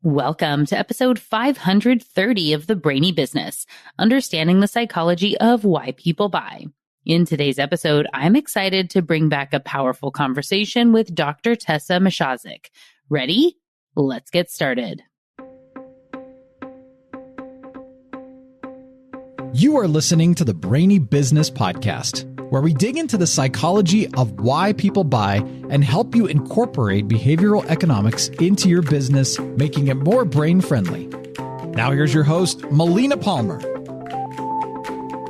Welcome to episode 530 of the Brainy Business, Understanding the Psychology of Why People Buy. In today's episode, I'm excited to bring back a powerful conversation with Dr. Tessa Misiaszek. Ready? Let's get started. You are listening to the Brainy Business Podcast, where we dig into the psychology of why people buy and help you incorporate behavioral economics into your business, making it more brain-friendly. Now here's your host, Melina Palmer.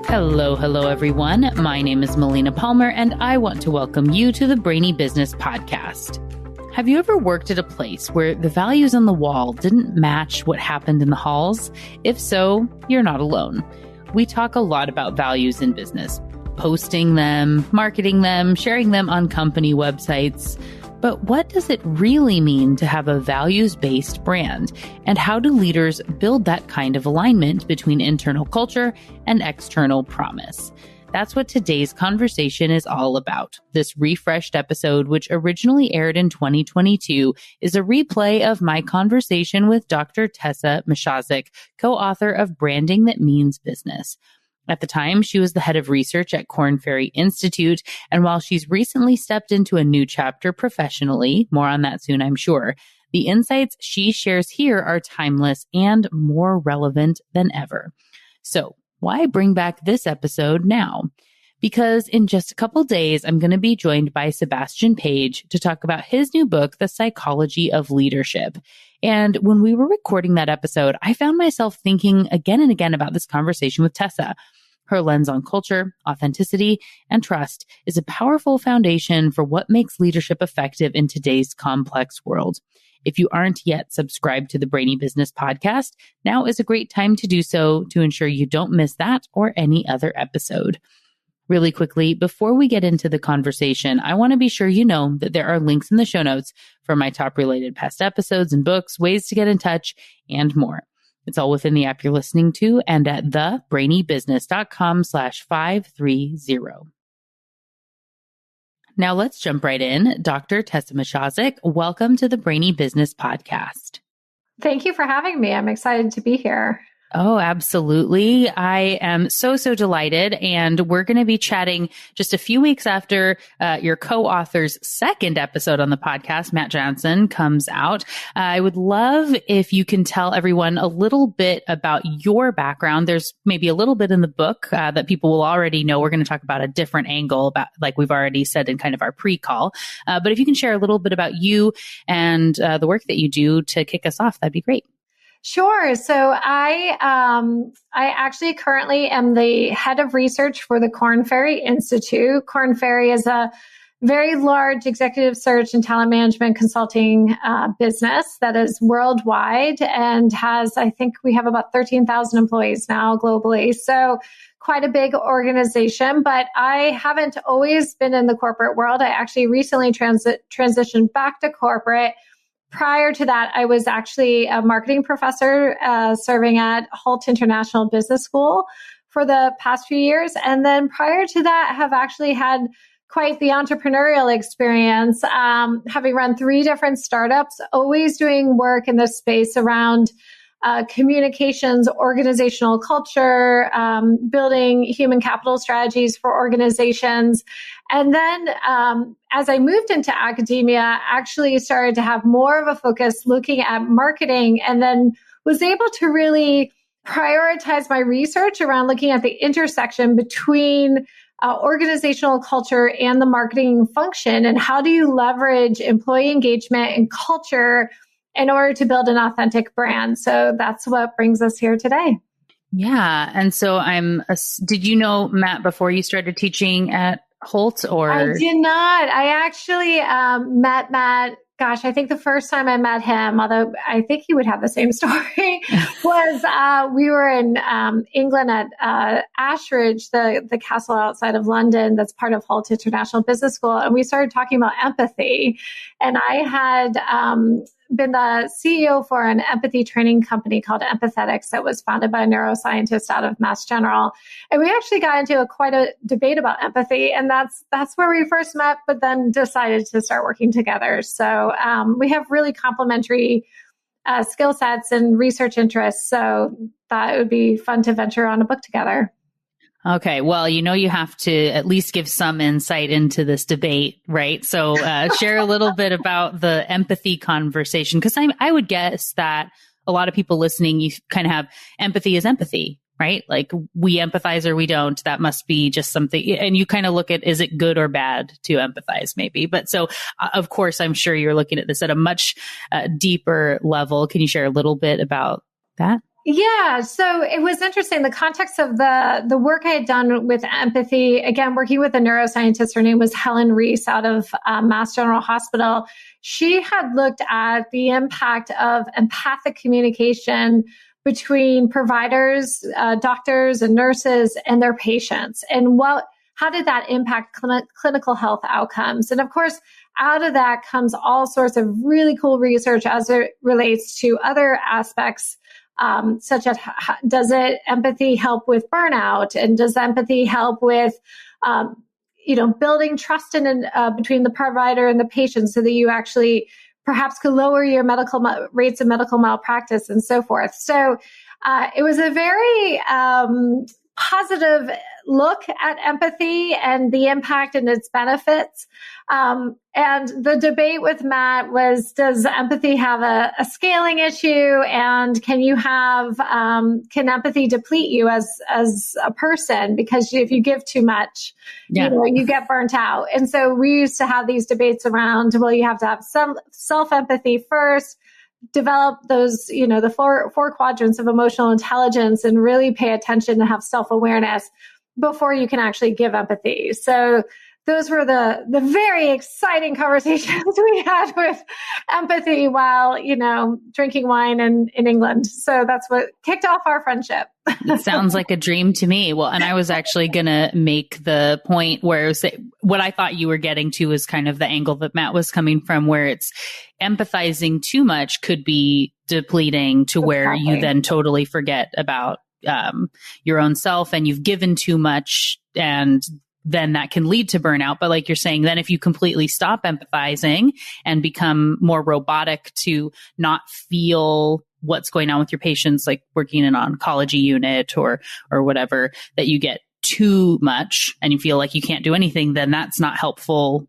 Hello, everyone. My name is Melina Palmer, and I want to welcome you to the Brainy Business Podcast. Have you ever worked at a place where the values on the wall didn't match what happened in the halls? If so, you're not alone. We talk a lot about values in business, posting them, marketing them, sharing them on company websites. But what does it really mean to have a values-based brand? And how do leaders build that kind of alignment between internal culture and external promise? That's what today's conversation is all about. This refreshed episode, which originally aired in 2022, is a replay of my conversation with Dr. Tessa Misiaszek, co-author of Branding That Means Business. At the time, she was the head of research at Korn Ferry Institute, and while she's recently stepped into a new chapter professionally, more on that soon, I'm sure, the insights she shares here are timeless and more relevant than ever. So, why bring back this episode now? Because in just a couple days, I'm going to be joined by Sebastian Page to talk about his new book, The Psychology of Leadership. And when we were recording that episode, I found myself thinking again and again about this conversation with Tessa. Her lens on culture, authenticity, and trust is a powerful foundation for what makes leadership effective in today's complex world. If you aren't yet subscribed to the Brainy Business Podcast, now is a great time to do so to ensure you don't miss that or any other episode. Really quickly, before we get into the conversation, I want to be sure you know that there are links in the show notes for my top related past episodes and books, ways to get in touch, and more. It's all within the app you're listening to and at thebrainybusiness.com/530. Now let's jump right in. Dr. Tessa Misiaszek, welcome to the Brainy Business Podcast. Thank you for having me. I'm excited to be here. Oh, absolutely. I am so delighted. And we're going to be chatting just a few weeks after your co-author's second episode on the podcast, Matt Jansen, comes out. I would love if you can tell everyone a little bit about your background. There's maybe a little bit in the book that people will already know. We're going to talk about a different angle about, like we've already said in kind of our pre-call. But if you can share a little bit about you and the work that you do to kick us off, that'd be great. Sure. So I actually currently am the head of research for the Korn Ferry Institute. Korn Ferry is a very large executive search and talent management consulting business that is worldwide and has, I think we have about 13,000 employees now globally. So quite a big organization, but I haven't always been in the corporate world. I actually recently transitioned back to corporate. Prior to that, I was actually a marketing professor serving at Holt International Business School for the past few years. And then prior to that, have actually had quite the entrepreneurial experience, having run 3 different startups, always doing work in this space around communications, organizational culture, building human capital strategies for organizations. And then as I moved into academia, actually started to have more of a focus looking at marketing, and then was able to really prioritize my research around looking at the intersection between organizational culture and the marketing function, and how do you leverage employee engagement and culture in order to build an authentic brand. So that's what brings us here today. Yeah. And so did you know Matt before you started teaching at Holt, or? I did not. I actually met Matt. Gosh, I think the first time I met him, although I think he would have the same story, was we were in England at Ashridge, the castle outside of London that's part of Holt International Business School. And we started talking about empathy. And I had been the CEO for an empathy training company called Empathetics that was founded by a neuroscientist out of Mass General. And we actually got into quite a debate about empathy. And that's where we first met, but then decided to start working together. So we have really complementary skill sets and research interests. So thought it would be fun to venture on a book together. Okay. Well, you have to at least give some insight into this debate, right? So share a little bit about the empathy conversation, because I would guess that a lot of people listening, you kind of have empathy is empathy, right? Like we empathize or we don't. That must be just something. And you kind of look at, is it good or bad to empathize maybe? But so, of course, I'm sure you're looking at this at a much deeper level. Can you share a little bit about that? Yeah. So it was interesting. The context of the work I had done with empathy, again, working with a neuroscientist, her name was Helen Reese out of Mass General Hospital. She had looked at the impact of empathic communication between providers, doctors and nurses and their patients. And how did that impact clinical health outcomes? And of course, out of that comes all sorts of really cool research as it relates to other aspects, such as does empathy help with burnout, and does empathy help with, building trust between the provider and the patient, so that you actually perhaps could lower your medical rates of medical malpractice and so forth. So it was a very positive look at empathy and the impact and its benefits. And the debate with Matt was, does empathy have a scaling issue? And can empathy deplete you as a person? Because if you give too much, you get burnt out. And so we used to have these debates around, well, you have to have some self-empathy first, develop those, the four quadrants of emotional intelligence, and really pay attention to have self-awareness before you can actually give empathy. So those were the very exciting conversations we had with empathy while, drinking wine in England. So that's what kicked off our friendship. It sounds like a dream to me. Well, and I was actually going to make the point where what I thought you were getting to was kind of the angle that Matt was coming from, where it's empathizing too much could be depleting to where you then totally forget about your own self, and you've given too much, and then that can lead to burnout. But like you're saying, then if you completely stop empathizing and become more robotic to not feel what's going on with your patients, like working in an oncology unit or whatever, that you get too much and you feel like you can't do anything, then that's not helpful,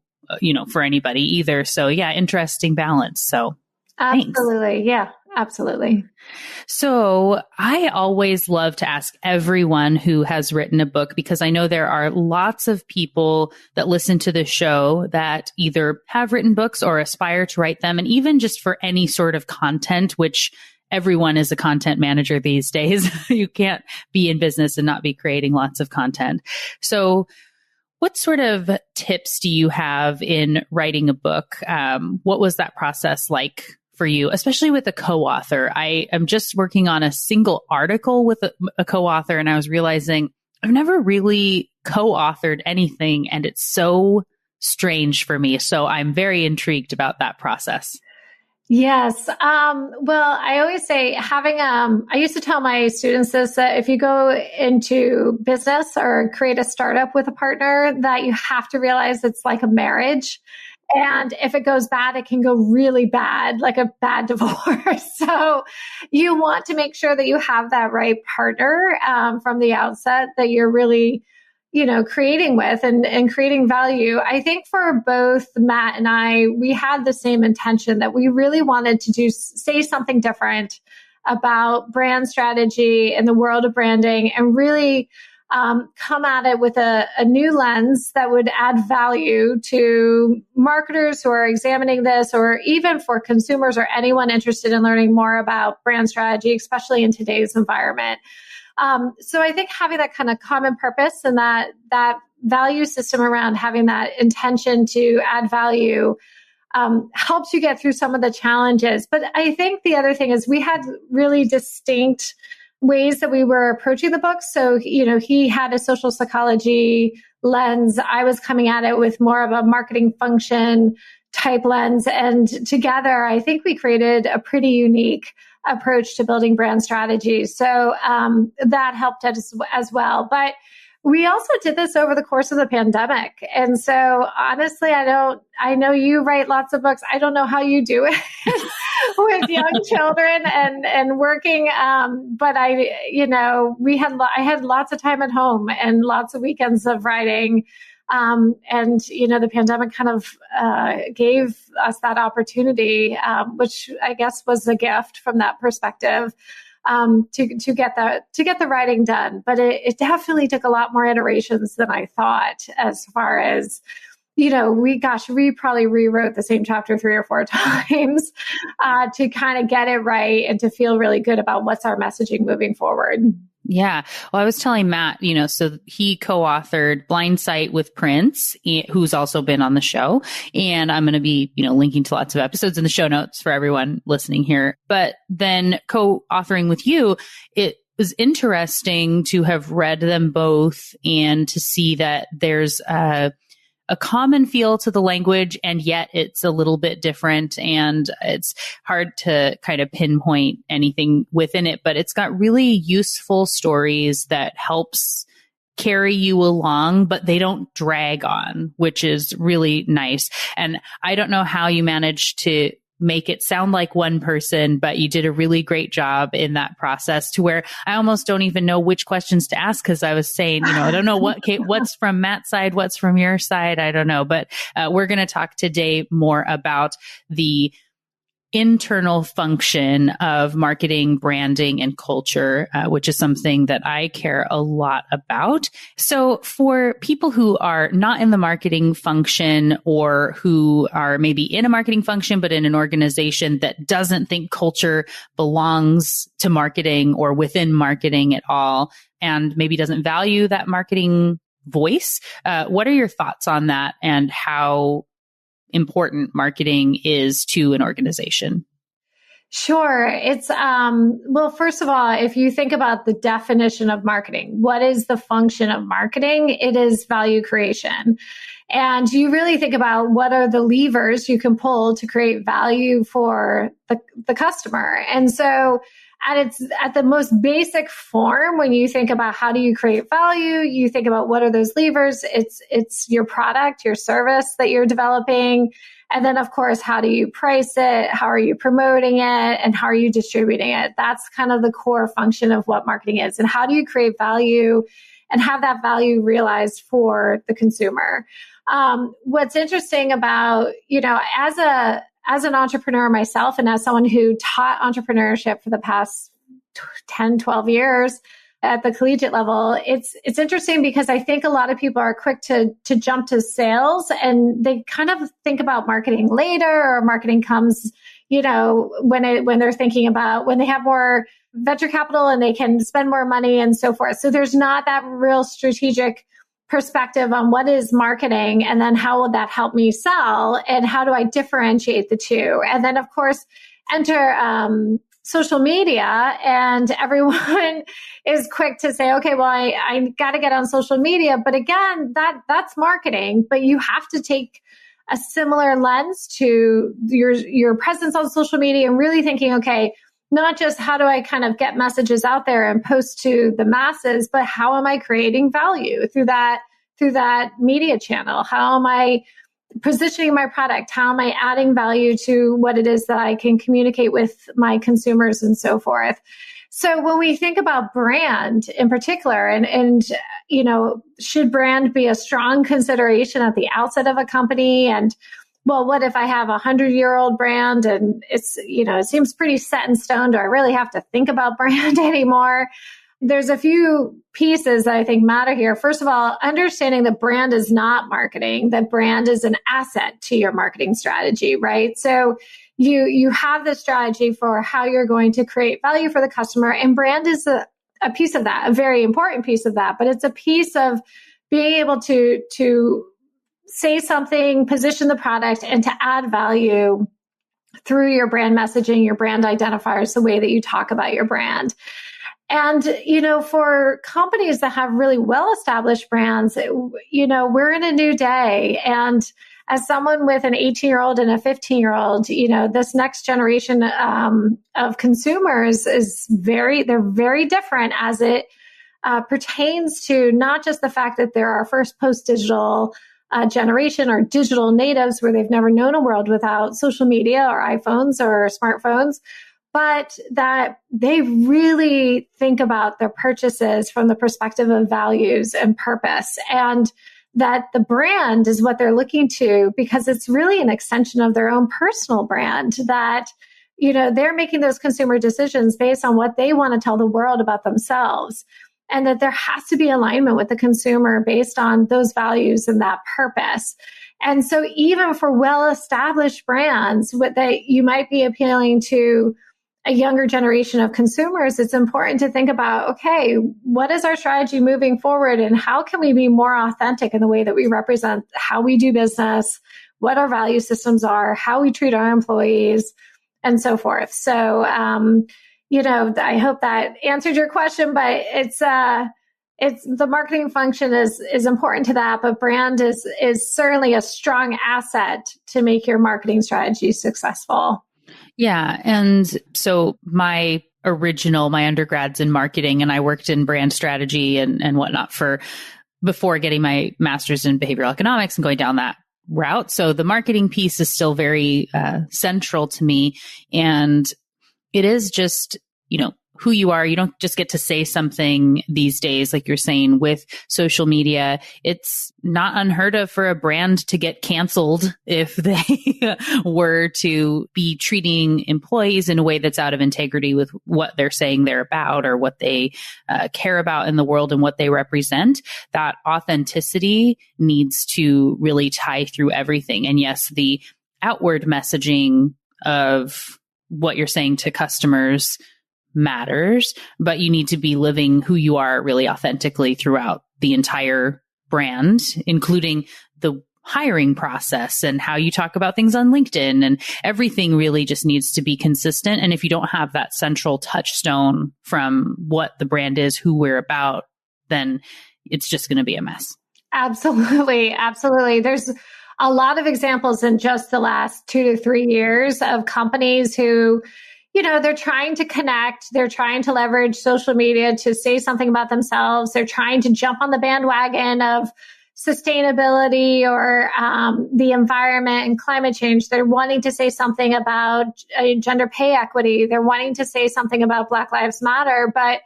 for anybody either. So yeah, interesting balance. So absolutely. Thanks. Yeah. Absolutely. So I always love to ask everyone who has written a book, because I know there are lots of people that listen to the show that either have written books or aspire to write them, and even just for any sort of content, which everyone is a content manager these days. You can't be in business and not be creating lots of content. So what sort of tips do you have in writing a book? What was that process like for you, especially with a co-author? I am just working on a single article with a co-author, and I was realizing I've never really co-authored anything, and it's so strange for me. So I'm very intrigued about that process. Yes. Well, I always say I used to tell my students this, that if you go into business or create a startup with a partner, that you have to realize it's like a marriage. And if it goes bad, it can go really bad, like a bad divorce. So you want to make sure that you have that right partner from the outset that you're really, creating with and creating value. I think for both Matt and I, we had the same intention that we really wanted to say something different about brand strategy in the world of branding, and really come at it with a new lens that would add value to marketers who are examining this, or even for consumers or anyone interested in learning more about brand strategy, especially in today's environment. So I think having that kind of common purpose and that value system around having that intention to add value helps you get through some of the challenges. But I think the other thing is we had really distinct ways that we were approaching the book. So, he had a social psychology lens. I was coming at it with more of a marketing function type lens. And together, I think we created a pretty unique approach to building brand strategy. So that helped us as well. But we also did this over the course of the pandemic. And so honestly, I know you write lots of books. I don't know how you do it. with young children and working. But I had lots of time at home and lots of weekends of writing. And the pandemic kind of gave us that opportunity, which I guess was a gift from that perspective, to get the writing done. But it definitely took a lot more iterations than I thought, as far as, we probably rewrote the same chapter 3 or 4 times to kind of get it right and to feel really good about what's our messaging moving forward. Yeah. Well, I was telling Matt, so he co-authored Blind Sight with Prince, who's also been on the show. And I'm going to be, linking to lots of episodes in the show notes for everyone listening here. But then co-authoring with you, it was interesting to have read them both and to see that there's a common feel to the language, and yet it's a little bit different, and it's hard to kind of pinpoint anything within it, but it's got really useful stories that helps carry you along, but they don't drag on, which is really nice. And I don't know how you managed to make it sound like one person, but you did a really great job in that process, to where I almost don't even know which questions to ask, because I was saying, I don't know what's from Matt's side, what's from your side. I don't know. But we're going to talk today more about the internal function of marketing, branding, and culture, which is something that I care a lot about. So for people who are not in the marketing function, or who are maybe in a marketing function, but in an organization that doesn't think culture belongs to marketing or within marketing at all, and maybe doesn't value that marketing voice, what are your thoughts on that, and how important marketing is to an organization? Sure. It's, well, first of all, if you think about the definition of marketing, what is the function of marketing? It is value creation. And you really think about what are the levers you can pull to create value for the customer. And so at the most basic form, when you think about how do you create value, you think about what are those levers. It's your product, your service that you're developing. And then, of course, how do you price it? How are you promoting it? And how are you distributing it? That's kind of the core function of what marketing is. And how do you create value and have that value realized for the consumer? What's interesting about, as an entrepreneur myself, and as someone who taught entrepreneurship for the past 10, 12 years at the collegiate level, it's interesting because I think a lot of people are quick to jump to sales, and they kind of think about marketing later, or marketing comes, when they're thinking about when they have more venture capital and they can spend more money and so forth. So there's not that real strategic perspective on what is marketing, and then how will that help me sell, and how do I differentiate the two? And then, of course, enter social media, and everyone is quick to say, okay, well, I got to get on social media. But again, that's marketing, but you have to take a similar lens to your presence on social media, and really thinking, okay, not just how do I kind of get messages out there and post to the masses, but how am I creating value through that media channel? How am I positioning my product? How am I adding value to what it is that I can communicate with my consumers and so forth? So when we think about brand in particular, and should brand be a strong consideration at the outset of a company? And well, what if I have a 100-year-old brand and it's, it seems pretty set in stone. Do I really have to think about brand anymore? There's a few pieces that I think matter here. First of all, understanding that brand is not marketing, that brand is an asset to your marketing strategy, right? So you have the strategy for how you're going to create value for the customer, and brand is a piece of that, a very important piece of that, but it's a piece of being able to say something, position the product, and to add value through your brand messaging, your brand identifiers, the way that you talk about your brand. And, for companies that have really well-established brands, we're in a new day. And as someone with an 18-year-old and a 15-year-old, this next generation of consumers they're very different as it pertains to not just the fact that they're our first post-digital generation or digital natives where they've never known a world without social media or iPhones or smartphones, but that they really think about their purchases from the perspective of values and purpose, and that the brand is what they're looking to because it's really an extension of their own personal brand, that, you know, they're making those consumer decisions based on what they want to tell the world about themselves, and that there has to be alignment with the consumer based on those values and that purpose. And so even for well-established brands, what that you might be appealing to a younger generation of consumers, it's important to think about, okay, what is our strategy moving forward, and how can we be more authentic in the way that we represent how we do business, what our value systems are, how we treat our employees, and so forth. So, you know, I hope that answered your question, but it's the marketing function is important to that, but brand is certainly a strong asset to make your marketing strategy successful. Yeah. And so my undergrad's in marketing, and I worked in brand strategy and whatnot before getting my master's in behavioral economics and going down that route. So the marketing piece is still very central to me. And it is just, you know, who you are. You don't just get to say something these days, like you're saying with social media. It's not unheard of for a brand to get canceled if they were to be treating employees in a way that's out of integrity with what they're saying they're about, or what they care about in the world and what they represent. That authenticity needs to really tie through everything. And yes, the outward messaging of what you're saying to customers matters, but you need to be living who you are really authentically throughout the entire brand, including the hiring process and how you talk about things on LinkedIn, and everything really just needs to be consistent. And if you don't have that central touchstone from what the brand is, who we're about, then it's just going to be a mess. Absolutely. Absolutely. There's a lot of examples in just the last 2 to 3 years of companies who, you know, they're trying to connect, they're trying to leverage social media to say something about themselves. They're trying to jump on the bandwagon of sustainability or the environment and climate change. They're wanting to say something about gender pay equity. They're wanting to say something about Black Lives Matter. But,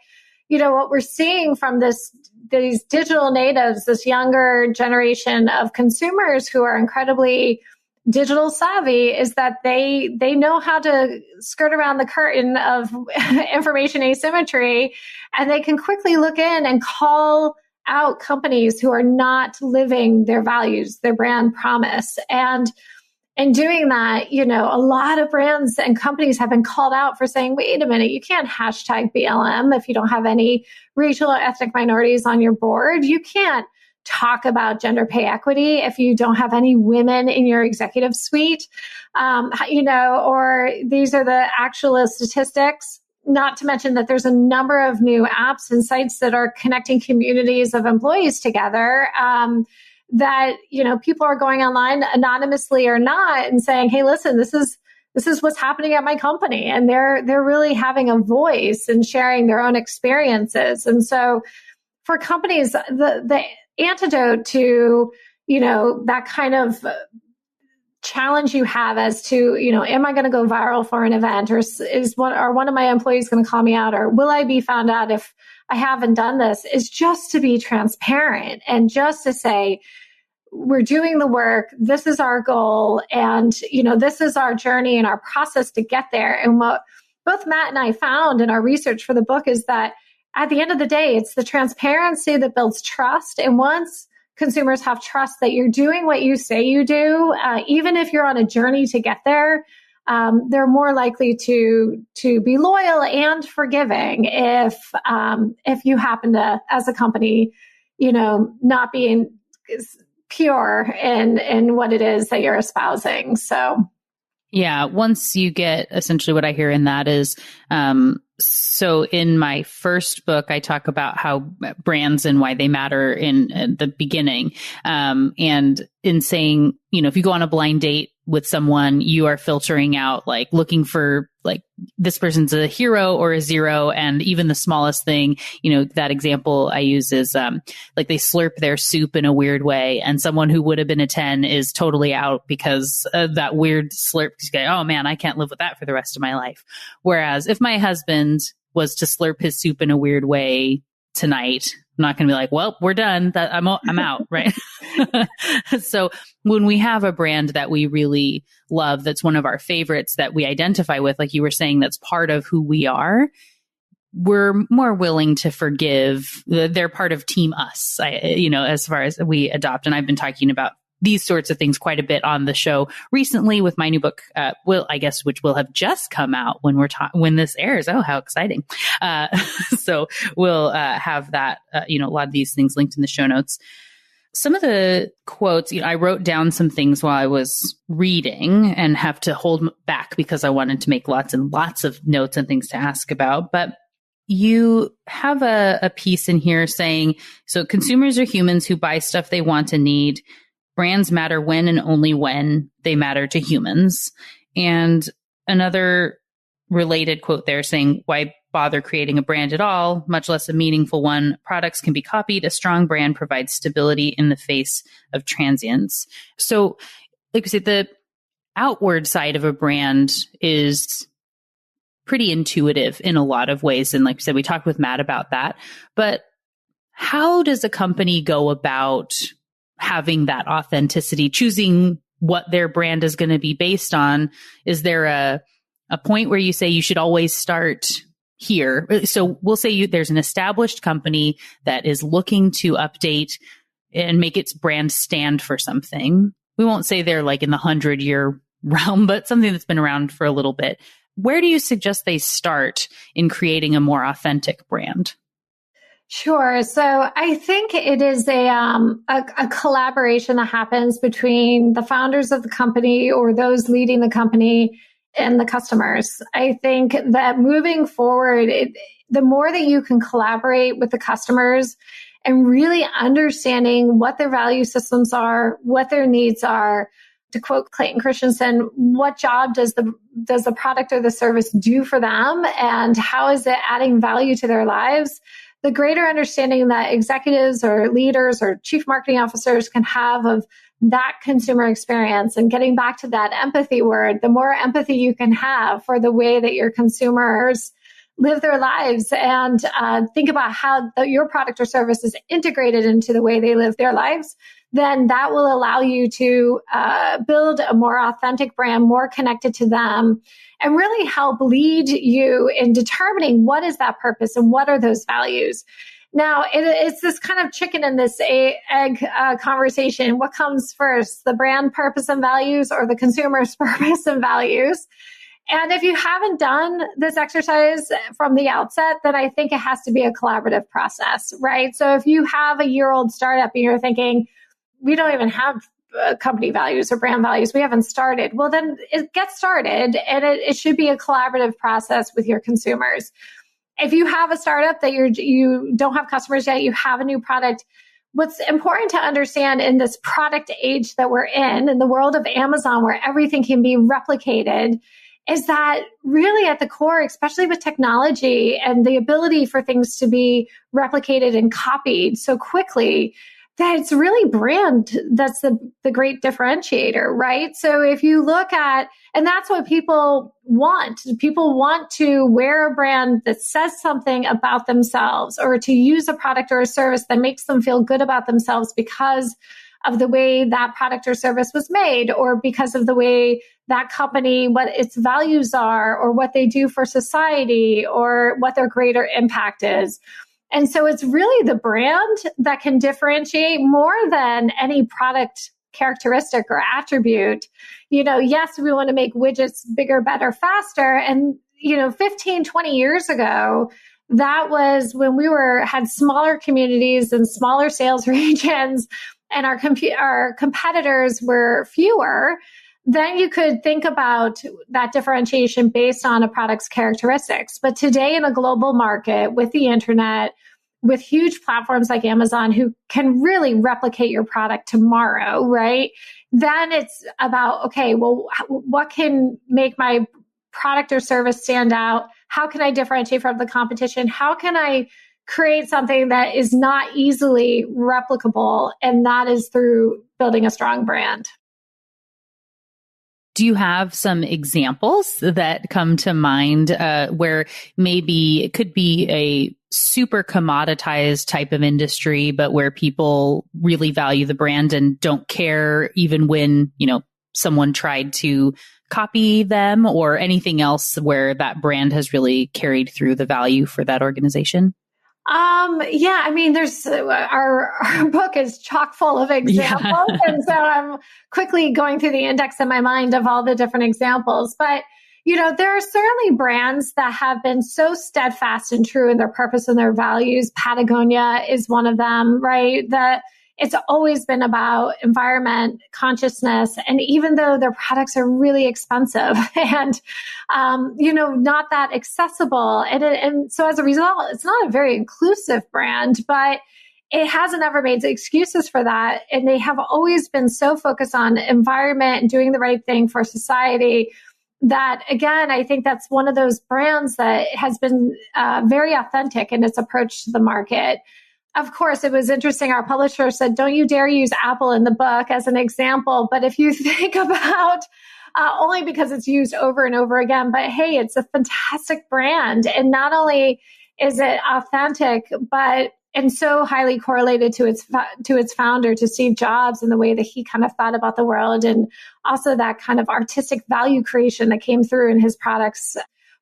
you know, what we're seeing from these digital natives, this younger generation of consumers who are incredibly digital savvy, is that they know how to skirt around the curtain of information asymmetry, and they can quickly look in and call out companies who are not living their values, their brand promise. And in doing that, you know, a lot of brands and companies have been called out for saying, wait a minute, you can't hashtag BLM if you don't have any racial or ethnic minorities on your board. You can't talk about gender pay equity if you don't have any women in your executive suite, you know, or these are the actual statistics. Not to mention that there's a number of new apps and sites that are connecting communities of employees together, that, you know, people are going online anonymously or not and saying, hey, listen, this is what's happening at my company. And they're really having a voice and sharing their own experiences. And so for companies, the antidote to, you know, that kind of challenge you have as to, you know, am I going to go viral for an event, or are one of my employees going to call me out, or will I be found out if I haven't done this, is just to be transparent and just to say, we're doing the work. This is our goal. And, you know, this is our journey and our process to get there. And what both Matt and I found in our research for the book is that at the end of the day, it's the transparency that builds trust. And once consumers have trust that you're doing what you say you do, even if you're on a journey to get there, they're more likely to be loyal and forgiving if you happen to, as a company, you know, not being pure in what it is that you're espousing. So. Yeah. Once you get, essentially what I hear in that is, so in my first book, I talk about how brands and why they matter in the beginning. And in saying, you know, if you go on a blind date with someone, you are filtering out, like looking for like this person's a hero or a zero. And even the smallest thing, that example I use is like they slurp their soup in a weird way. And someone who would have been a 10 is totally out because of that weird slurp. Oh man, I can't live with that for the rest of my life. Whereas if my husband was to slurp his soup in a weird way tonight, I'm not going to be like, well, we're done. I'm out, right? So when we have a brand that we really love, that's one of our favorites that we identify with, like you were saying, that's part of who we are, we're more willing to forgive. They're part of Team Us, as far as we adopt. And I've been talking about these sorts of things quite a bit on the show recently with my new book, which will have just come out when this airs. Oh, how exciting. So we'll have that, a lot of these things linked in the show notes. Some of the quotes, I wrote down some things while I was reading and have to hold back because I wanted to make lots and lots of notes and things to ask about. But you have a piece in here saying, so consumers are humans who buy stuff they want and need. Brands matter when and only when they matter to humans. And another related quote there saying, why bother creating a brand at all, much less a meaningful one? Products can be copied. A strong brand provides stability in the face of transience. So, like we said, the outward side of a brand is pretty intuitive in a lot of ways. And like I said, we talked with Matt about that. But how does a company go about having that authenticity, choosing what their brand is going to be based on? Is there a point where you say you should always start here? So we'll say there's an established company that is looking to update and make its brand stand for something. We won't say they're like in the 100-year realm, but something that's been around for a little bit. Where do you suggest they start in creating a more authentic brand? Sure. So I think it is a collaboration that happens between the founders of the company or those leading the company and the customers. I think that moving forward, the more that you can collaborate with the customers and really understanding what their value systems are, what their needs are, to quote Clayton Christensen, what job does the product or the service do for them, and how is it adding value to their lives? The greater understanding that executives or leaders or chief marketing officers can have of that consumer experience. And getting back to that empathy word, the more empathy you can have for the way that your consumers live their lives and think about how your product or service is integrated into the way they live their lives, then that will allow you to build a more authentic brand, more connected to them, and really help lead you in determining what is that purpose and what are those values. Now, it's this kind of chicken and this egg conversation. What comes first, the brand purpose and values or the consumer's purpose and values? And if you haven't done this exercise from the outset, then I think it has to be a collaborative process, right? So if you have a year-old startup and you're thinking, we don't even have company values or brand values, we haven't started, well, then it gets started, and it should be a collaborative process with your consumers. If you have a startup that you don't have customers yet, you have a new product, what's important to understand in this product age that we're in the world of Amazon, where everything can be replicated, is that really at the core, especially with technology and the ability for things to be replicated and copied so quickly, that it's really brand that's the great differentiator, right? So if you look at, and that's what people want to wear a brand that says something about themselves, or to use a product or a service that makes them feel good about themselves because of the way that product or service was made, or because of the way that company, what its values are, or what they do for society, or what their greater impact is. And so it's really the brand that can differentiate more than any product characteristic or attribute. Yes, we want to make widgets bigger, better, faster. And, 15, 20 years ago, that was when we had smaller communities and smaller sales regions, and our competitors were fewer. Then you could think about that differentiation based on a product's characteristics. But today in a global market with the internet, with huge platforms like Amazon who can really replicate your product tomorrow, right? Then it's about, okay, well, what can make my product or service stand out? How can I differentiate from the competition? How can I create something that is not easily replicable? And that is through building a strong brand. Do you have some examples that come to mind where maybe it could be a super commoditized type of industry, but where people really value the brand and don't care even when, someone tried to copy them, or anything else where that brand has really carried through the value for that organization? Yeah, I mean, there's our book is chock full of examples. Yeah. And so I'm quickly going through the index in my mind of all the different examples. But, there are certainly brands that have been so steadfast and true in their purpose and their values. Patagonia is one of them, right? That it's always been about environment, consciousness. And even though their products are really expensive and, not that accessible. And so as a result, it's not a very inclusive brand, but it hasn't ever made excuses for that. And they have always been so focused on environment and doing the right thing for society that, again, I think that's one of those brands that has been very authentic in its approach to the market. Of course, it was interesting. Our publisher said, don't you dare use Apple in the book as an example. But if you think about, only because it's used over and over again, but hey, it's a fantastic brand. And not only is it authentic, but and so highly correlated to its founder, to Steve Jobs, and the way that he kind of thought about the world, and also that kind of artistic value creation that came through in his products.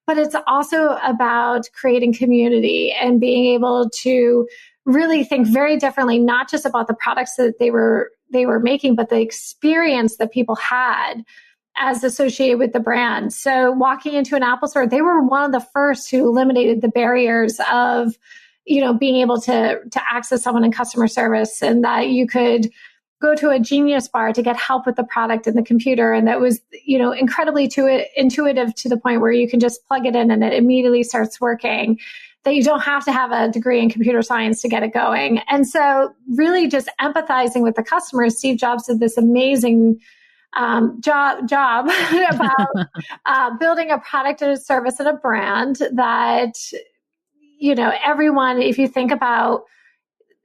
But it's also about creating community and being able to really think very differently, not just about the products that they were making, but the experience that people had as associated with the brand. So walking into an Apple store, they were one of the first who eliminated the barriers of, being able to access someone in customer service, and that you could go to a Genius Bar to get help with the product and the computer. And that was, incredibly intuitive to the point where you can just plug it in and it immediately starts working, that you don't have to have a degree in computer science to get it going. And so really just empathizing with the customers, Steve Jobs did this amazing job about building a product and a service and a brand that, everyone, if you think about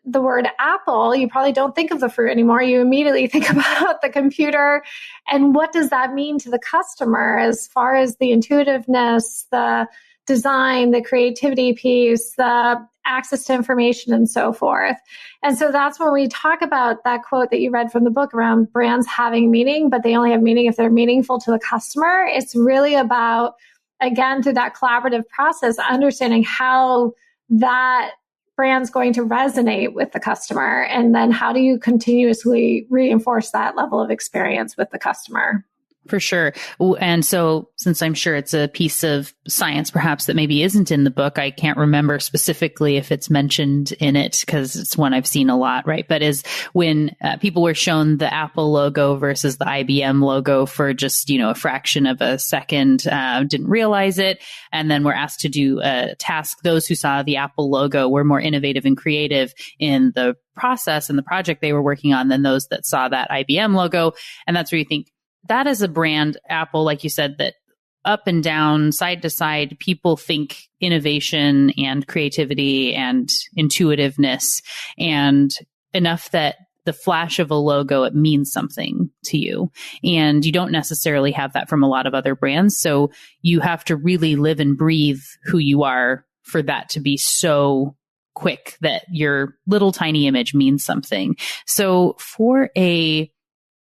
the word Apple, you probably don't think of the fruit anymore. You immediately think about the computer. And what does that mean to the customer as far as the intuitiveness, the design, the creativity piece, the access to information, and so forth. And so that's when we talk about that quote that you read from the book around brands having meaning, but they only have meaning if they're meaningful to the customer. It's really about, again, through that collaborative process, understanding how that brand's going to resonate with the customer. And then how do you continuously reinforce that level of experience with the customer? For sure. And so since I'm sure it's a piece of science perhaps that maybe isn't in the book, I can't remember specifically if it's mentioned in it because it's one I've seen a lot, right? But is when people were shown the Apple logo versus the IBM logo for just, a fraction of a second, didn't realize it. And then were asked to do a task. Those who saw the Apple logo were more innovative and creative in the process and the project they were working on than those that saw that IBM logo. And that's where you think, that is a brand, Apple, like you said, that up and down, side to side, people think innovation and creativity and intuitiveness, and enough that the flash of a logo, it means something to you. And you don't necessarily have that from a lot of other brands. So you have to really live and breathe who you are for that to be so quick that your little tiny image means something. So for a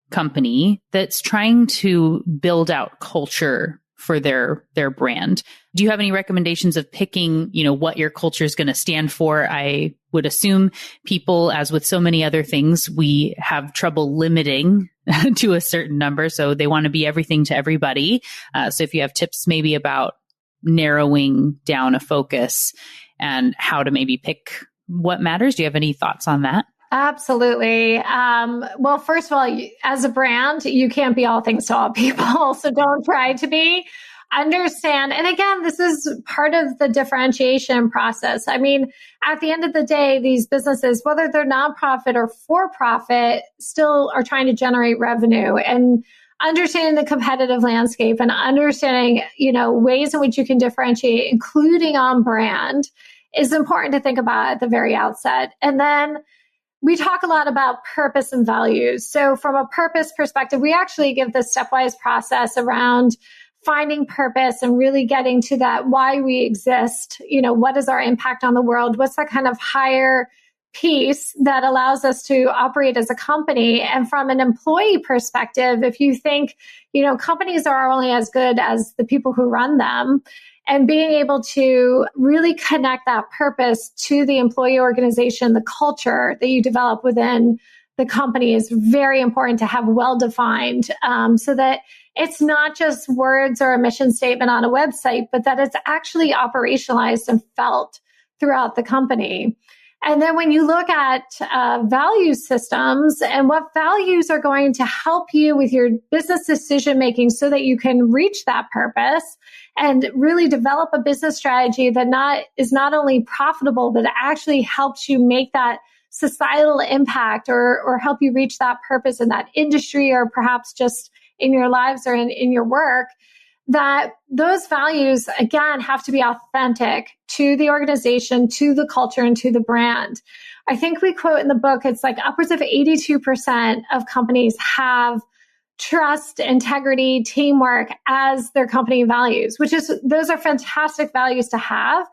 company that's trying to build out culture for their brand, do you have any recommendations of picking, what your culture is going to stand for? I would assume people, as with so many other things, we have trouble limiting to a certain number. So they want to be everything to everybody. So if you have tips maybe about narrowing down a focus and how to maybe pick what matters, do you have any thoughts on that? Absolutely. Well, first of all, as a brand, you can't be all things to all people. So don't try to be. understand. And again, this is part of the differentiation process. I mean, at the end of the day, these businesses, whether they're nonprofit or for profit, still are trying to generate revenue, and understanding the competitive landscape and understanding, ways in which you can differentiate, including on brand, is important to think about at the very outset. And then we talk a lot about purpose and values. So from a purpose perspective, we actually give this stepwise process around finding purpose and really getting to that why we exist. What is our impact on the world? What's that kind of higher piece that allows us to operate as a company? And from an employee perspective, if you think, companies are only as good as the people who run them, and being able to really connect that purpose to the employee organization, the culture that you develop within the company is very important to have well-defined, so that it's not just words or a mission statement on a website, but that it's actually operationalized and felt throughout the company. And then when you look at value systems and what values are going to help you with your business decision making so that you can reach that purpose and really develop a business strategy that is not only profitable, but actually helps you make that societal impact or help you reach that purpose in that industry, or perhaps just in your lives or in your work, that those values, again, have to be authentic to the organization, to the culture, and to the brand. I think we quote in the book, it's like upwards of 82% of companies have trust, integrity, teamwork as their company values, those are fantastic values to have.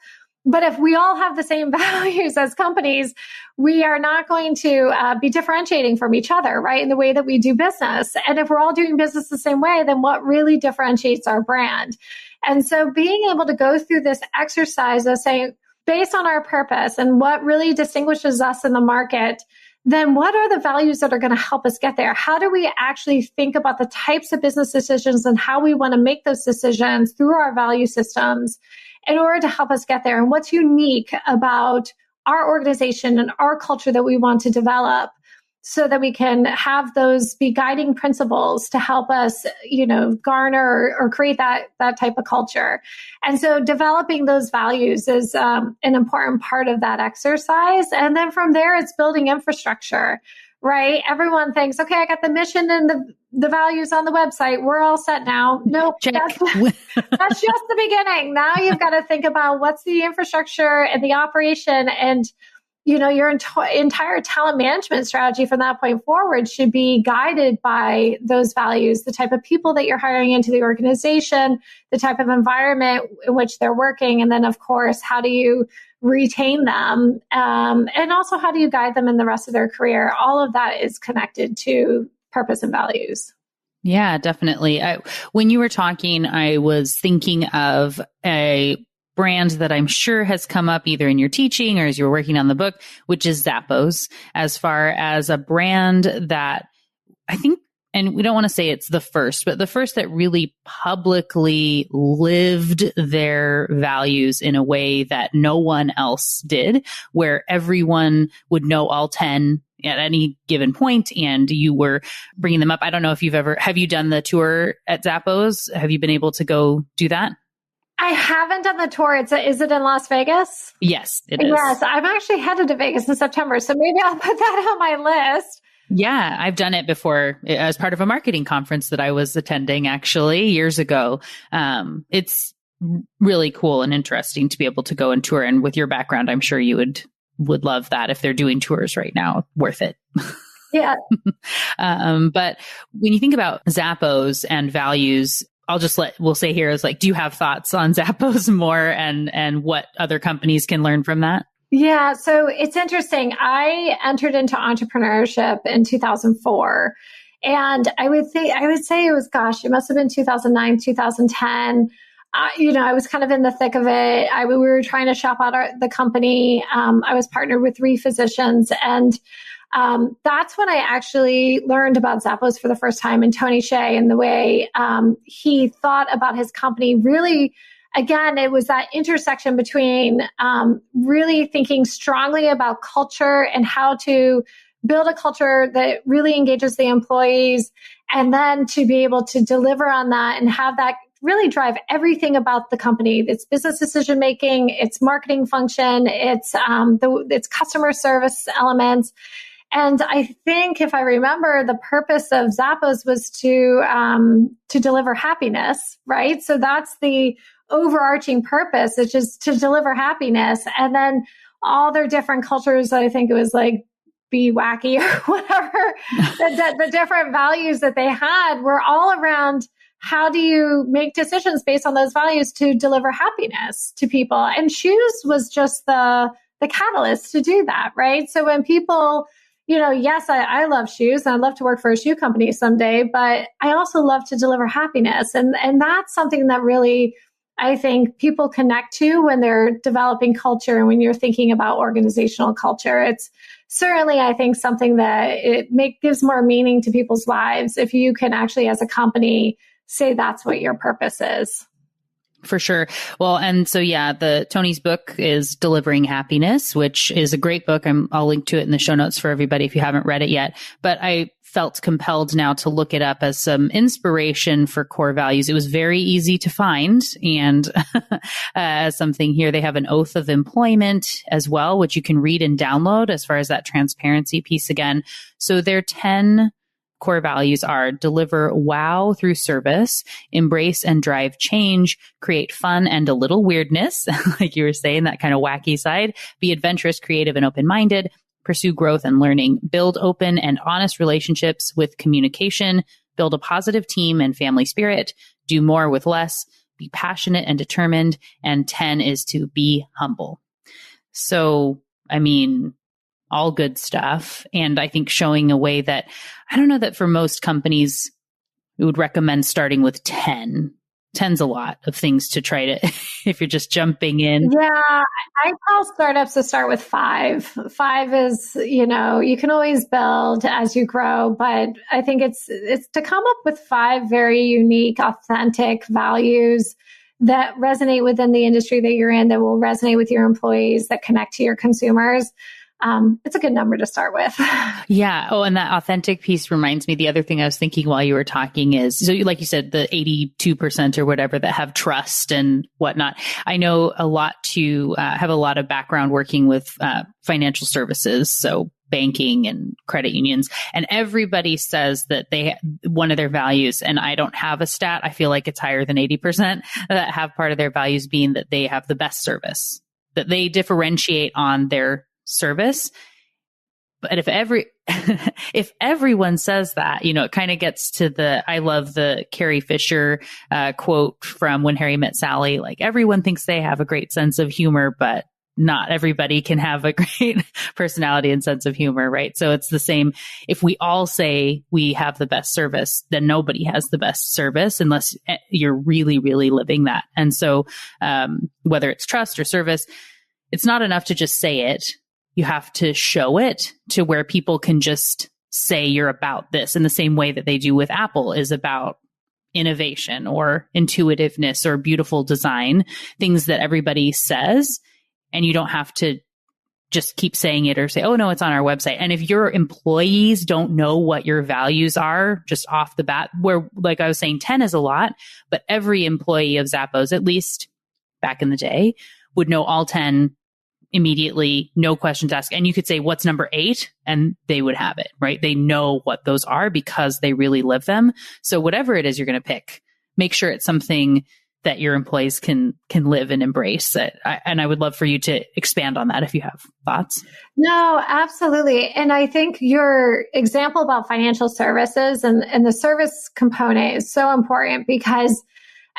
But if we all have the same values as companies, we are not going to be differentiating from each other, right, in the way that we do business. And if we're all doing business the same way, then what really differentiates our brand? And so being able to go through this exercise of saying, based on our purpose and what really distinguishes us in the market, then what are the values that are going to help us get there? How do we actually think about the types of business decisions and how we want to make those decisions through our value systems in order to help us get there? And what's unique about our organization and our culture that we want to develop so that we can have those be guiding principles to help us, garner or create that type of culture. And so developing those values is an important part of that exercise. And then from there, it's building infrastructure, right? Everyone thinks, okay, I got the mission and the values on the website. We're all set now. Nope. That's just the beginning. Now you've got to think about what's the infrastructure and the operation, and your entire talent management strategy from that point forward should be guided by those values, the type of people that you're hiring into the organization, the type of environment in which they're working, and then, of course, how do you retain them, and also how do you guide them in the rest of their career? All of that is connected to purpose and values. Yeah, definitely. When you were talking, I was thinking of a brand that I'm sure has come up either in your teaching or as you're working on the book, which is Zappos, as far as a brand that I think, and we don't want to say it's the first, but the first that really publicly lived their values in a way that no one else did, where everyone would know all 10 at any given point, and you were bringing them up. I don't know if have you done the tour at Zappos? Have you been able to go do that? I haven't done the tour. Is it in Las Vegas? Yes, it is. Yes, I'm actually headed to Vegas in September, so maybe I'll put that on my list. Yeah, I've done it before as part of a marketing conference that I was attending actually years ago. It's really cool and interesting to be able to go and tour. And with your background, I'm sure you would love that. If they're doing tours right now, worth it. Yeah. But when you think about Zappos and values, we'll say here is like, do you have thoughts on Zappos more and what other companies can learn from that? Yeah. So it's interesting. I entered into entrepreneurship in 2004, and I would say it was, it must have been 2009, 2010. I was kind of in the thick of it. We were trying to shop out the company. I was partnered with 3 physicians, and that's when I actually learned about Zappos for the first time, and Tony Hsieh, and the way he thought about his company. Really, again, it was that intersection between really thinking strongly about culture and how to build a culture that really engages the employees, and then to be able to deliver on that and have that really drive everything about the company. It's business decision making, it's marketing function, it's customer service elements. And I think, if I remember, the purpose of Zappos was to deliver happiness, right? So that's the overarching purpose. It's just to deliver happiness. And then all their different cultures, I think it was like be wacky or whatever, the different values that they had were all around how do you make decisions based on those values to deliver happiness to people. And shoes was just the catalyst to do that, right? So when people, yes, I love shoes and I'd love to work for a shoe company someday, but I also love to deliver happiness. And that's something that really, I think, people connect to when they're developing culture and when you're thinking about organizational culture. It's certainly, I think, something that gives more meaning to people's lives if you can actually, as a company, say that's what your purpose is. For sure. Well, and so, Tony's book is Delivering Happiness, which is a great book. I'll link to it in the show notes for everybody if you haven't read it yet. But I felt compelled now to look it up as some inspiration for core values. It was very easy to find. And as something here, they have an oath of employment as well, which you can read and download as far as that transparency piece again. So their 10 core values are: deliver wow through service, embrace and drive change, create fun and a little weirdness, like you were saying, that kind of wacky side, be adventurous, creative, and open-minded, pursue growth and learning, build open and honest relationships with communication, build a positive team and family spirit, do more with less, be passionate and determined, and 10 is to be humble. So, all good stuff. And I think showing a way that, I don't know that for most companies, we would recommend starting with 10. 10's a lot of things to try to, if you're just jumping in. Yeah, I tell startups to start with 5. 5 is, you can always build as you grow, but I think it's to come up with 5 very unique, authentic values that resonate within the industry that you're in, that will resonate with your employees, that connect to your consumers. It's a good number to start with. Yeah. Oh, and that authentic piece reminds me, the other thing I was thinking while you were talking is, so like you said, the 82% or whatever that have trust and whatnot. I know a lot have a lot of background working with financial services. So banking and credit unions, and everybody says that one of their values, and I don't have a stat, I feel like it's higher than 80%, that have part of their values being that they have the best service, that they differentiate on their service. But if everyone says that, it kind of gets to I love the Carrie Fisher quote from When Harry Met Sally, like, everyone thinks they have a great sense of humor, but not everybody can have a great personality and sense of humor, right? So it's the same. If we all say we have the best service, then nobody has the best service unless you're really, really living that. And so whether it's trust or service, it's not enough to just say it. You have to show it to where people can just say you're about this, in the same way that they do with Apple is about innovation or intuitiveness or beautiful design, things that everybody says. And you don't have to just keep saying it or say, oh, no, it's on our website. And if your employees don't know what your values are just off the bat, where, like I was saying, 10 is a lot, but every employee of Zappos, at least back in the day, would know all 10 immediately, no questions asked. And you could say, what's number 8? And they would have it, right? They know what those are because they really live them. So whatever it is you're going to pick, make sure it's something that your employees can live and embrace it. And I would love for you to expand on that if you have thoughts. No, absolutely. And I think your example about financial services and the service component is so important because,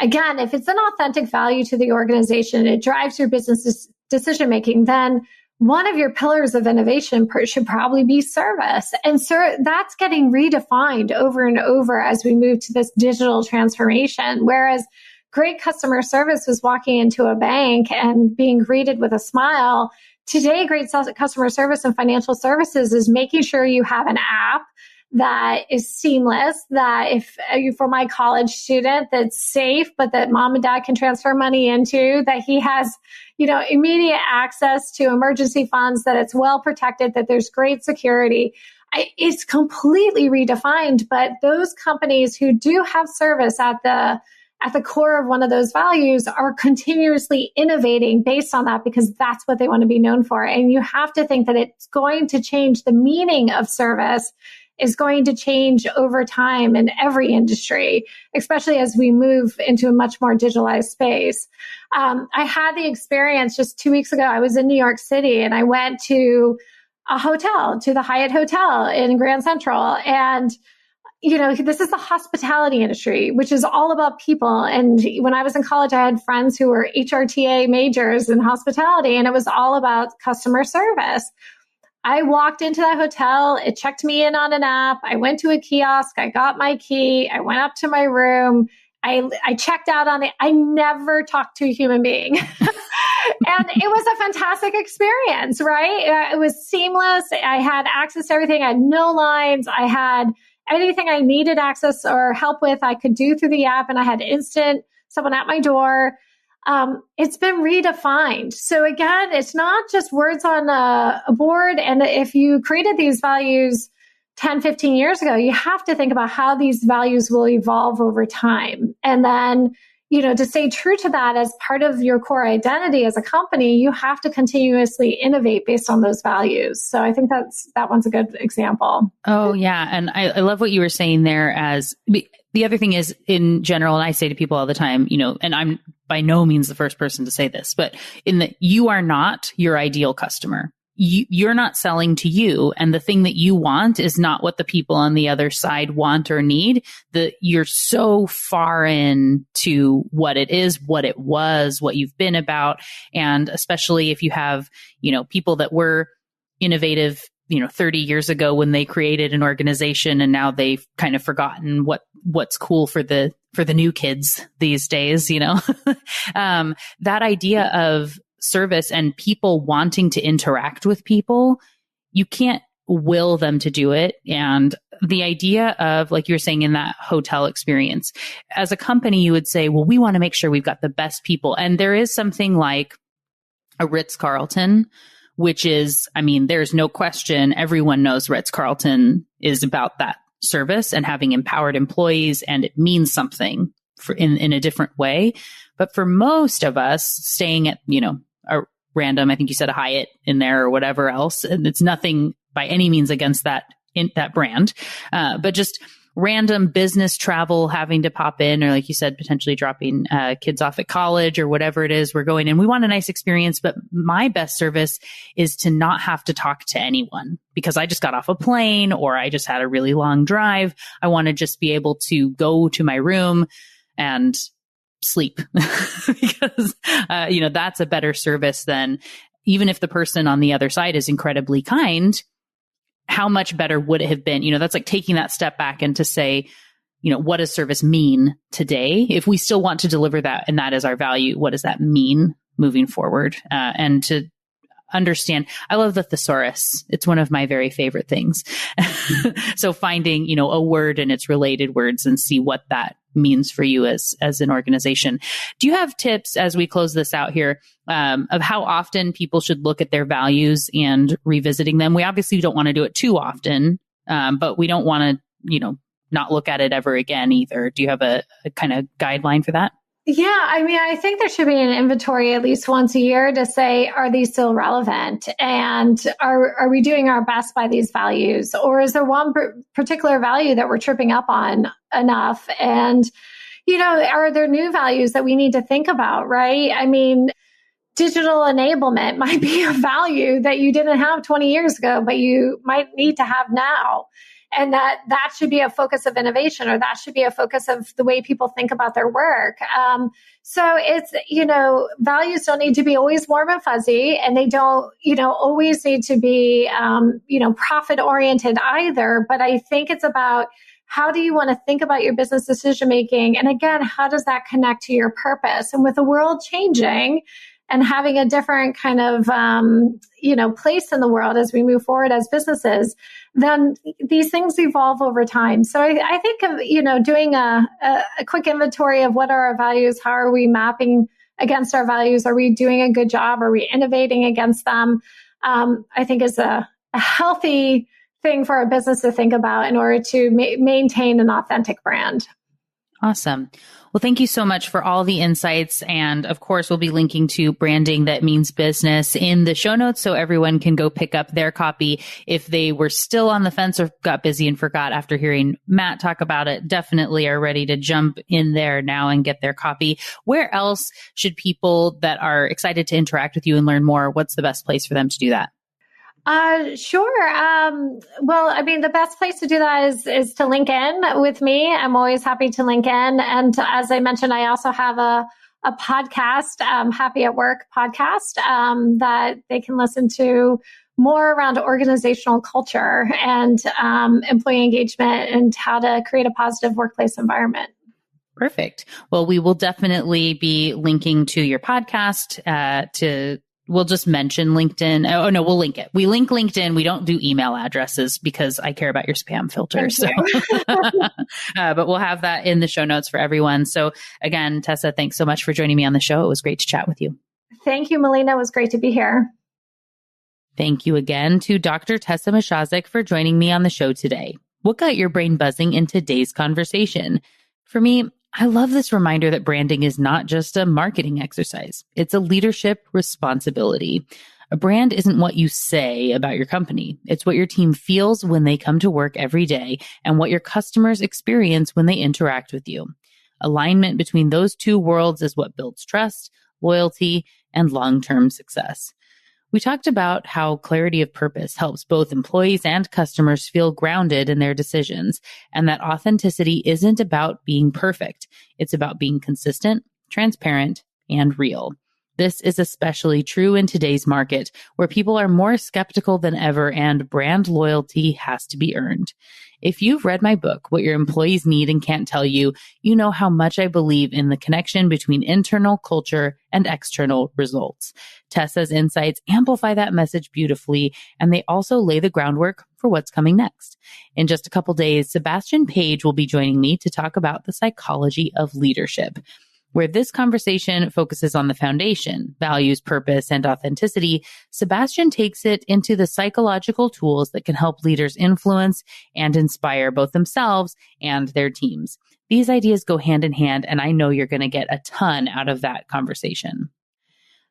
again, if it's an authentic value to the organization, it drives your business decision-making, then one of your pillars of innovation should probably be service. And that's getting redefined over and over as we move to this digital transformation. Whereas great customer service was walking into a bank and being greeted with a smile. Today, great customer service and financial services is making sure you have an app that is seamless, that if for my college student, that's safe, but that mom and dad can transfer money into, that he has, immediate access to emergency funds, that it's well protected, that there's great security. It's completely redefined, but those companies who do have service at at the core of one of those values are continuously innovating based on that, because that's what they want to be known for. And you have to think that it's going to change. The meaning of service is going to change over time in every industry, especially as we move into a much more digitalized space. I had the experience just 2 weeks ago. I was in New York City and I went to a hotel, to the Hyatt Hotel in Grand Central. And, this is the hospitality industry, which is all about people. And when I was in college, I had friends who were HRTA majors in hospitality, and it was all about customer service. I walked into that hotel. It checked me in on an app. I went to a kiosk. I got my key. I went up to my room. I checked out on it. I never talked to a human being. And it was a fantastic experience, right? It was seamless. I had access to everything. I had no lines. I had anything I needed access or help with, I could do through the app, and I had instant someone at my door. It's been redefined. So again, it's not just words on a board. And if you created these values 10, 15 years ago, you have to think about how these values will evolve over time. And then, to stay true to that as part of your core identity as a company, you have to continuously innovate based on those values. So I think that one's a good example. Oh, yeah. And I love what you were saying there. As the other thing is, in general, and I say to people all the time, and I'm by no means the first person to say this, but you are not your ideal customer. You're not selling to you, and the thing that you want is not what the people on the other side want or need. You're so far in to what it is, what it was, what you've been about. And especially if you have, people that were innovative, 30 years ago when they created an organization, and now they've kind of forgotten what's cool for the new kids these days, that idea of service and people wanting to interact with people, you can't will them to do it. And the idea of, like you were saying in that hotel experience, as a company, you would say, well, we want to make sure we've got the best people. And there is something like a Ritz-Carlton, which is, there's no question. Everyone knows Ritz-Carlton is about that service and having empowered employees, and it means something in a different way. But for most of us, staying at, a random, I think you said a Hyatt in there or whatever else, and it's nothing by any means against that brand, but just random business travel, having to pop in, or like you said, potentially dropping kids off at college or whatever it is we're going in. We want a nice experience, but my best service is to not have to talk to anyone because I just got off a plane or I just had a really long drive. I want to just be able to go to my room and sleep because, that's a better service than, even if the person on the other side is incredibly kind, how much better would it have been? That's like taking that step back and to say, what does service mean today? If we still want to deliver that and that is our value, what does that mean moving forward? And to understand, I love the thesaurus. It's one of my very favorite things. So finding, a word and its related words and see what that means for you as an organization. Do you have tips as we close this out here of how often people should look at their values and revisiting them? We obviously don't want to do it too often, but we don't want to, not look at it ever again either. Do you have a kind of guideline for that? Yeah, I think there should be an inventory at least once a year to say, are these still relevant? And are we doing our best by these values? Or is there one particular value that we're tripping up on enough? And, are there new values that we need to think about, right? Digital enablement might be a value that you didn't have 20 years ago, but you might need to have now. And that should be a focus of innovation, or that should be a focus of the way people think about their work. So it's, values don't need to be always warm and fuzzy, and they don't, always need to be, profit oriented either. But I think it's about, how do you want to think about your business decision making? And again, how does that connect to your purpose? And with the world changing and having a different kind of, place in the world as we move forward as businesses, then these things evolve over time. So I think of, doing a quick inventory of what are our values, how are we mapping against our values, are we doing a good job, are we innovating against them, I think is a healthy thing for a business to think about in order to maintain an authentic brand. Awesome. Well, thank you so much for all the insights. And of course, we'll be linking to Branding That Means Business in the show notes so everyone can go pick up their copy. If they were still on the fence or got busy and forgot after hearing Matt talk about it, definitely are ready to jump in there now and get their copy. Where else should people that are excited to interact with you and learn more, what's the best place for them to do that? Sure. Well, I mean, the best place to do that is to link in with me. I'm always happy to link in. And as I mentioned, I also have a podcast, Happy at Work podcast, that they can listen to more around organizational culture and, employee engagement and how to create a positive workplace environment. Perfect. Well, we will definitely be linking to your podcast, we'll just mention LinkedIn. Oh, no, we'll link it. We link LinkedIn. We don't do email addresses because I care about your spam filter. But we'll have that in the show notes for everyone. So again, Tessa, thanks so much for joining me on the show. It was great to chat with you. Thank you, Melina. It was great to be here. Thank you again to Dr. Tessa Misiaszek for joining me on the show today. What got your brain buzzing in today's conversation? For me, I love this reminder that branding is not just a marketing exercise. It's a leadership responsibility. A brand isn't what you say about your company. It's what your team feels when they come to work every day and what your customers experience when they interact with you. Alignment between those two worlds is what builds trust, loyalty, and long-term success. We talked about how clarity of purpose helps both employees and customers feel grounded in their decisions, and that authenticity isn't about being perfect. It's about being consistent, transparent, and real. This is especially true in today's market, where people are more skeptical than ever and brand loyalty has to be earned. If you've read my book, What Your Employees Need and Can't Tell You, you know how much I believe in the connection between internal culture and external results. Tessa's insights amplify that message beautifully, and they also lay the groundwork for what's coming next. In just a couple days, Sebastian Page will be joining me to talk about the psychology of leadership, where this conversation focuses on the foundation, values, purpose, and authenticity. Sebastian takes it into the psychological tools that can help leaders influence and inspire both themselves and their teams. These ideas go hand in hand, and I know you're going to get a ton out of that conversation.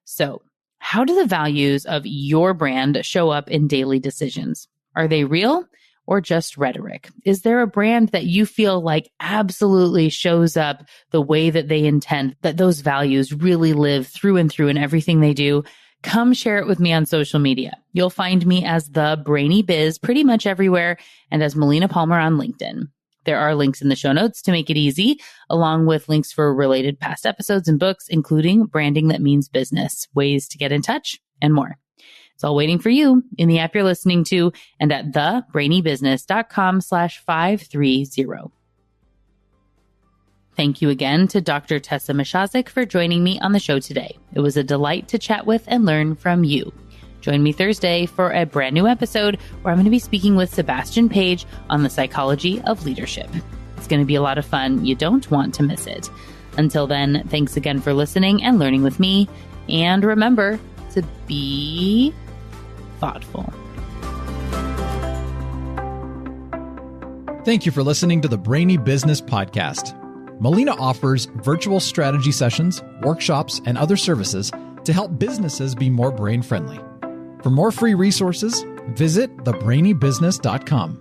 So, how do the values of your brand show up in daily decisions? Are they real or just rhetoric? Is there a brand that you feel like absolutely shows up the way that they intend, that those values really live through and through in everything they do? Come share it with me on social media. You'll find me as the Brainy Biz pretty much everywhere and as Melina Palmer on LinkedIn. There are links in the show notes to make it easy, along with links for related past episodes and books, including Branding That Means Business, ways to get in touch, and more. It's all waiting for you in the app you're listening to and at thebrainybusiness.com/530. Thank you again to Dr. Tessa Misiaszek for joining me on the show today. It was a delight to chat with and learn from you. Join me Thursday for a brand new episode where I'm going to be speaking with Sebastian Page on the psychology of leadership. It's going to be a lot of fun. You don't want to miss it. Until then, thanks again for listening and learning with me. And remember to be thoughtful. Thank you for listening to the Brainy Business Podcast. Melina offers virtual strategy sessions, workshops, and other services to help businesses be more brain-friendly. For more free resources, visit thebrainybusiness.com.